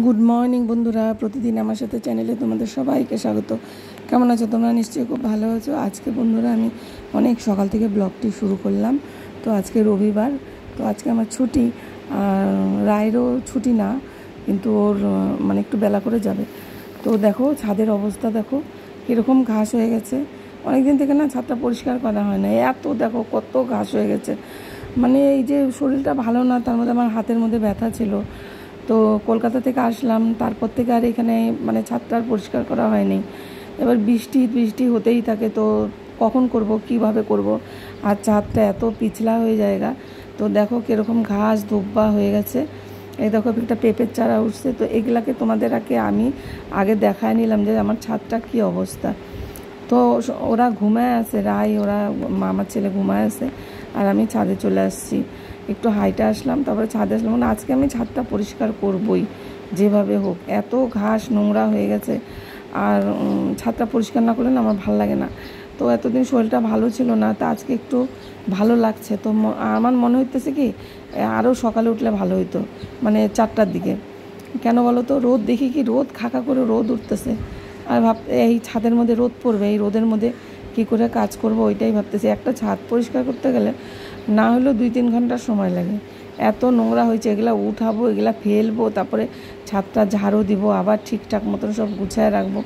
Good morning বন্ধুরা, প্রতিদিন আমার সাথে চ্যানেলে তোমাদের সবাইকে স্বাগত। কেমন আছো তোমরা? নিশ্চয়ই খুব ভালো আছো। আজকে বন্ধুরা আমি অনেক সকাল থেকে ব্লগটি শুরু করলাম। তো আজকে রবিবার, তো আজকে আমার ছুটি। আর রায়েরও ছুটি না, কিন্তু ওর মানে একটু বেলা করে যাবে। তো দেখো ছাদের অবস্থা, দেখো কীরকম ঘাস হয়ে গেছে। অনেক দিন থেকে না ছাদটা পরিষ্কার করা হয় না, এত দেখো কত ঘাস হয়ে গেছে। মানে এই যে শরীরটা ভালো না, তার মধ্যে আমার হাতের মধ্যে ব্যথা ছিল। তো কলকাতা থেকে আসলাম, তারপর থেকে আর এখানে মানে ছাদটা আর পরিষ্কার করা হয়নি। এবার বৃষ্টি হতেই থাকে, তো কখন করব, কিভাবে করব। আর ছাদটা এত পিছলা হয়ে জায়গা, তো দেখো কীরকম ঘাস ধুব্বা হয়ে গেছে। এই দেখো একটা পেঁপের চারা উঠছে। তো এগুলাকে তোমাদের আমি আগে দেখায় নিলাম যে আমার ছাদটা কী অবস্থা। তো ওরা ঘুমায় আছে, ওরা আমার ছেলে ঘুমায় আছে, আর আমি ছাদে চলে আসছি। একটু হাইটে আসলাম, তারপরে ছাদে আসলাম। মানে আজকে আমি ছাদটা পরিষ্কার করবই যেভাবে হোক, এত ঘাস নোংরা হয়ে গেছে। আর ছাদটা পরিষ্কার না করলে না আমার ভালো লাগে না। তো এতদিন শরীরটা ভালো ছিল না, তা আজকে একটু ভালো লাগছে। তো আমার মনে হইতেছে কি আরও সকালে উঠলে ভালো হইতো, মানে 4টার দিকে। কেন বলো তো, রোদ দেখি কি রোদ খাকা করে রোদ উঠতেছে, আর এই ছাদের মধ্যে রোদ পড়বে, এই রোদের মধ্যে কী করে কাজ করব ওইটাই ভাবতেছি। একটা ছাদ পরিষ্কার করতে গেলে না হলেও 2-3 ঘন্টার সময় লাগে। এত নোংরা হয়েছে, এগুলা উঠাবো, এগুলা ফেলবো, তারপরে ছাদটা ঝাড়ু দিব, আবার ঠিকঠাক মতন সব গুছায় রাখবো।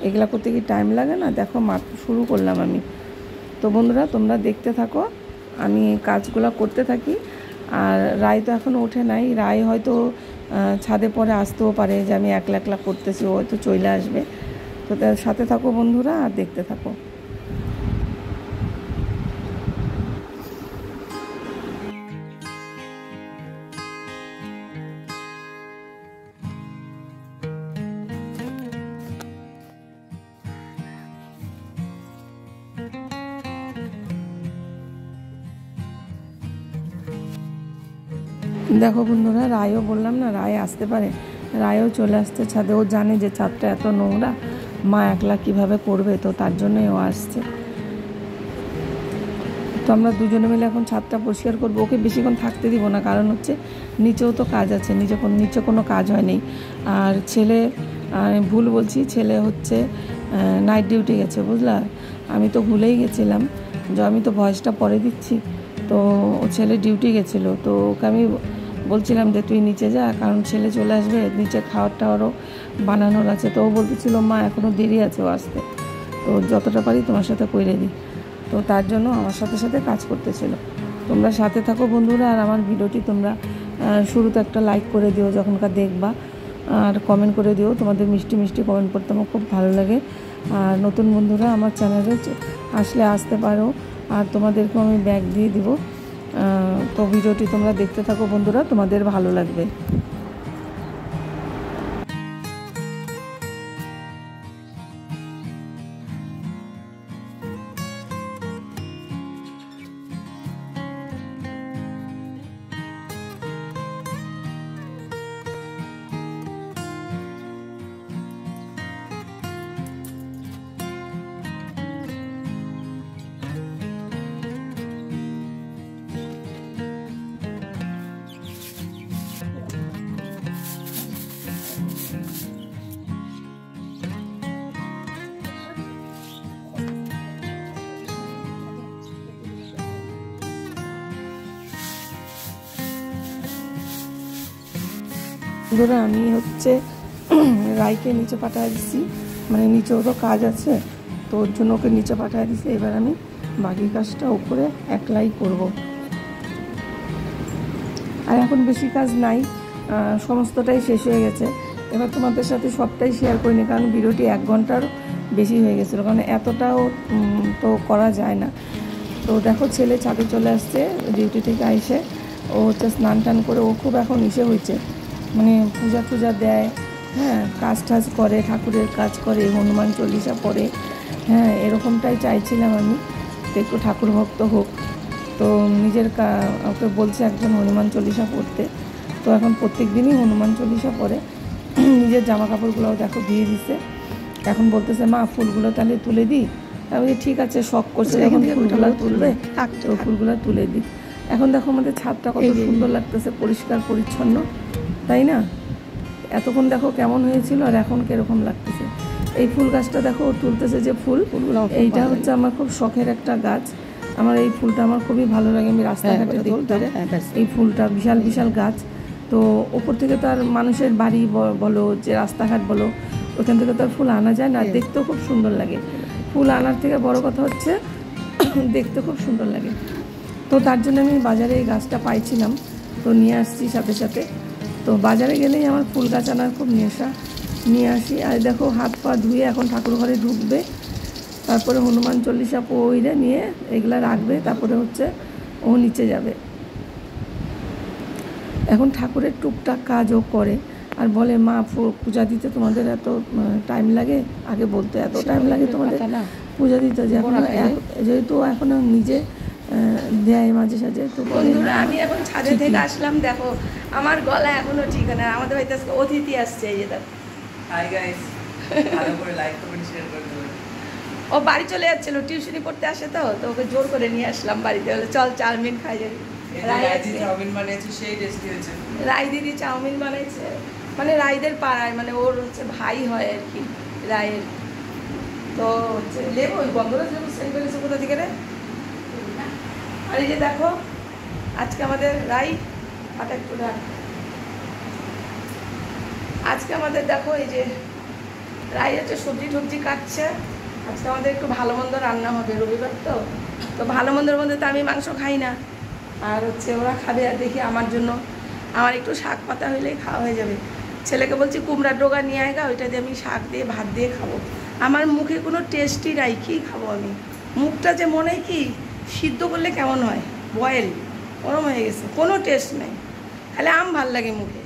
এগুলা করতে কি টাইম লাগে না? দেখো মাত্র শুরু করলাম আমি। তো বন্ধুরা তোমরা দেখতে থাকো, আমি কাজগুলো করতে থাকি। আর রায় তো এখনও ওঠে নাই, রায় হয়তো ছাদে পরে আসতেও পারে যে আমি একলা একলা করতেছি, ও হয়তো চলে আসবে। তো তার সাথে থাকো বন্ধুরা, আর দেখতে থাকো। দেখো বন্ধুরা, রায়ও বললাম না, রায় আসতে পারে, রায়ও চলে আসছে ছাদে। ও জানে যে ছাদটা এত নোংরা, মা একলা কিভাবে করবে, তো তার জন্যই ও আসছে। তো আমরা দুজনে মিলে এখন ছাদটা পরিষ্কার করবো। ওকে বেশিক্ষণ থাকতে দিব না, কারণ হচ্ছে নিচেও তো কাজ আছে, নিচে কোনো কাজ হয়নি। আর ছেলে, ভুল বলছি, ছেলে হচ্ছে নাইট ডিউটি গেছে, বুঝলা। আমি তো ভুলেই গেছিলাম, যে আমি তো ভয়েসটা পরে দিচ্ছি। তো ছেলে ডিউটি গেছিলো, তো ওকে আমি বলছিলাম যে তুই নিচে যা, কারণ ছেলে চলে আসবে, নিচে খাওয়ার টাওয়ারও বানানোর আছে। তো ও বলতেছিল মা এখনও দেরি আছে ও আসতে, তো যতটা পারি তোমার সাথে কইরে দিই। তো তার জন্য আমার সাথে সাথে কাজ করতেছিল। তোমরা সাথে থাকো বন্ধুরা, আর আমার ভিডিওটি তোমরা শুরুতে একটা লাইক করে দিও যখনকার দেখবা, আর কমেন্ট করে দিও। তোমাদের মিষ্টি মিষ্টি কমেন্ট করতে আমার খুব ভালো লাগে। আর নতুন বন্ধুরা আমার চ্যানেলে আসলে আসতে পারো, আর তোমাদেরকেও আমি ব্যাগ দিয়ে দিব। তো ভিডিওটি তোমরা দেখতে থাকো বন্ধুরা, তোমাদের ভালো লাগবে। বন্ধুরা আমি হচ্ছে রায়কে নিচে পাঠিয়ে দিচ্ছি, মানে নিচেও তো কাজ আছে, তো ওর জন্য ওকে নিচে পাঠিয়ে দিচ্ছি। এবার আমি বাকি কাজটা উপরে একলাই করব। আর এখন বেশি কাজ নাই, সমস্তটাই শেষ হয়ে গেছে। এবার তোমাদের সাথে সবটাই শেয়ার করিনি, কারণ ভিডিওটি 1 ঘন্টার বেশি হয়ে গেছিলো, কারণ এতটাও তো করা যায় না। তো দেখো ছেলে ছাদে চলে আসছে ডিউটি থেকে এসে, ও হচ্ছে স্নান টান করে, ও খুব এখন হয়েছে, মানে পূজা দেয়, হ্যাঁ, কাজ টাজ করে, ঠাকুরের কাজ করে, হনুমান চল্লিশা পড়ে, হ্যাঁ, এরকমটাই চাইছিলাম আমি, একটু ঠাকুর ভক্ত হোক। তো ওকে বলছে একজন হনুমান চল্লিশা পড়তে। তো এখন প্রত্যেক দিনই হনুমান চল্লিশা পড়ে। নিজের জামা কাপড়গুলোও দেখো দিয়ে দিছে। এখন বলতেছে মা ফুলগুলো তাহলে তুলে দিই। আমি ঠিক আছে, শখ করছে এখন ফুলগুলো তুলবে, তো ফুলগুলো তুলে দিই। এখন দেখো আমাদের ছাদটা কত সুন্দর লাগতেছে, পরিষ্কার পরিচ্ছন্ন, তাই না? এতক্ষণ দেখো কেমন হয়েছিল আর এখন কিরকম লাগতেছে। এই ফুল গাছটা দেখো তুলতেছে যে ফুল, এইটা হচ্ছে আমার খুব শখের একটা গাছ। আমার এই ফুলটা আমার খুবই ভালো লাগে, আমি রাস্তাঘাটে দেখতাম এই ফুলটা, বিশাল বিশাল গাছ। তো ওপর থেকে তো আর মানুষের বাড়ি বলো যে রাস্তাঘাট বলো, ওখান থেকে তো আর ফুল আনা যায় না, দেখতেও খুব সুন্দর লাগে। ফুল আনার থেকে বড় কথা হচ্ছে দেখতে খুব সুন্দর লাগে। তো তার জন্য আমি বাজারে এই গাছটা পাইছিলাম, তো নিয়ে আসছি সাথে সাথে। তো বাজারে গেলেই আমার ফুল গাছ আনার খুব নেশা, নিয়ে আসি। আর দেখো হাত পা ধুয়ে এখন ঠাকুর ঘরে ঢুকবে, তারপরে হনুমান চল্লিশা পড়ে নিয়ে এগুলা রাখবে, তারপরে হচ্ছে ও নিচে যাবে। এখন ঠাকুরের টুকটাক কাজও করে আর বলে, মা পূজা দিতে তোমাদের এত টাইম লাগে? আগে বলতে এত টাইম লাগে তোমাদের পূজা দিতে, যে এখন যেহেতু এখন নিজে দেয় মাঝে সাঝে। তো বন্ধুরা আমি এখন ছাদে থেকে আসলাম, দেখো আমার গলা এখনো ঠিক না। আমাদের বাড়িতে আজকে অতিথি আসছে, এই যে দেখো। হাই গাইস, ভালো করে লাইক কমেন্ট শেয়ার করে দিন। ও বাড়ি চলে যাচ্ছিল, টিউশনি পড়তে আসে, তো ওকে জোর করে নিয়ে আসলাম বাড়িতে। বলে চল চাউমিন খাই যাবি। রাইদি চাউমিন বানিয়েছে, সেই টেস্টি হয়েছে। রাই দিদি চাউমিন বানাইছে, মানে রাইদের পাড়ায়, মানে ওর হচ্ছে ভাই হয় আর কি রায়ের। তো হচ্ছে লেবু, ওই গন্ধরাজ লেবু সেল করেছে কোথা থেকে রে? আর এই যে দেখো আজকে আমাদের রাই হাতে একটু রাখ, আজকে আমাদের দেখো এই যে রাই হচ্ছে সবজি টবজি কাটছে। আজকে আমাদের একটু ভালো মন্দ রান্না হবে, রবিবার তো। তো ভালো মন্দের মধ্যে তো আমি মাংস খাই না, আর হচ্ছে ওরা খাবে। আর দেখি আমার জন্য আমার একটু শাক পাতা হইলেই খাওয়া হয়ে যাবে। ছেলেকে বলছি কুমড়ার ডোগা নিয়ে আয়গা, ওইটা দিয়ে আমি শাক দিয়ে ভাত দিয়ে খাবো। আমার মুখে কোনো টেস্টই নাই, কী খাবো আমি? মুখটা যে মনে হয় কি সিদ্ধ করলে কেমন হয়, বয়েল গরম হয়ে গেছে, কোনো টেস্ট নেই। খালি আম ভাল লাগে মুখে,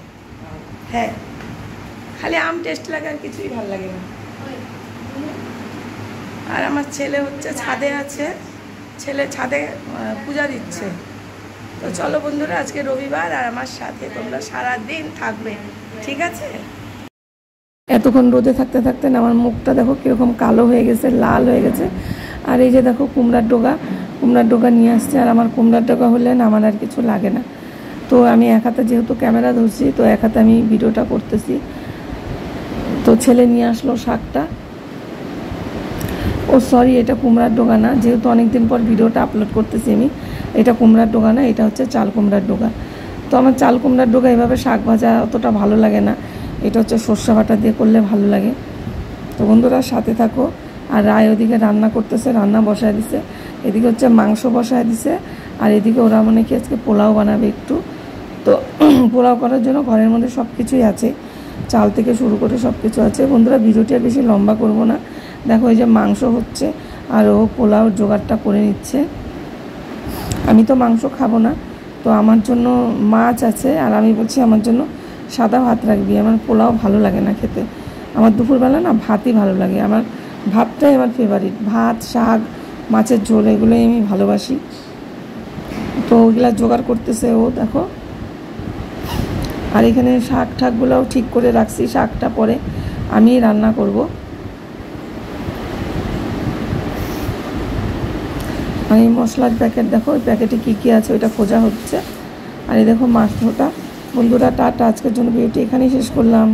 হ্যাঁ খালি আম টেস্ট লাগে, আর কিছুই ভাল লাগে না। আর আমার ছেলে হচ্ছে ছাদে আছে, ছেলে ছাদে পূজা দিচ্ছে। তো চলো বন্ধুরা, আজকে রবিবার আর আমার সাথে তোমরা সারাদিন থাকবে, ঠিক আছে? এতক্ষণ রোদে থাকতে থাকতে না আমার মুখটা দেখো কীরকম কালো হয়ে গেছে, লাল হয়ে গেছে। আর এই যে দেখো কুমড়ার ডোগা নিয়ে আসছে। আর আমার কুমড়ার ডোগা হলে না আমার আর কিছু লাগে না। তো আমি এক হাতে যেহেতু ক্যামেরা ধরছি, তো এক হাতে আমি ভিডিওটা করতেছি। তো ছেলে নিয়ে আসলো শাকটা। ও সরি, এটা কুমড়ার ডোগা না, যেহেতু অনেকদিন পর ভিডিওটা আপলোড করতেছি আমি। এটা কুমড়ার ডোগা না, এটা হচ্ছে চাল কুমড়ার ডোগা। তো আমার চাল কুমড়ার ডোগা এভাবে শাক ভাজা অতটা ভালো লাগে না, এটা হচ্ছে সর্ষে বাটা দিয়ে করলে ভালো লাগে। তো বন্ধুরা সাথে থাকো। আর রায় ওদিকে রান্না করতেছে, রান্না বসায় দিছে, এদিকে হচ্ছে মাংস বসায় দিছে, আর এদিকে ওরা মনে কি আজকে পোলাও বানাবে একটু। তো পোলাও করার জন্য ঘরের মধ্যে সব কিছুই আছে, চাল থেকে শুরু করে সব কিছু আছে। বন্ধুরা ভিডিওটি আর বেশি লম্বা করব না। দেখো এই যে মাংস হচ্ছে আর ও পোলাও জোগাড়টা করে নিচ্ছে। আমি তো মাংস খাবো না, তো আমার জন্য মাছ আছে, আর আমি বলছি আমার জন্য সাদা ভাত রাখবি। আমার পোলাও ভালো লাগে না খেতে, আমার দুপুরবেলা না ভাতই ভালো লাগে। আমার ভাতটাই আমার ফেভারিট, ভাত শাক মাছের ঝোল এগুলোই আমি ভালোবাসি। তো ওইগুলা জোগাড় করতেছে ও, দেখো। আর এখানে শাক ঠাকগুলোও ঠিক করে রাখছি, শাকটা পরে আমি রান্না করব। আর এই মশলার প্যাকেট দেখো, ওই প্যাকেটে কী কী আছে ওইটা খোঁজা হচ্ছে। আর এই দেখো মাছ ধোটা। বন্ধুরা টাটা, আজকের জন্য ভিডিওটি এখানেই শেষ করলাম।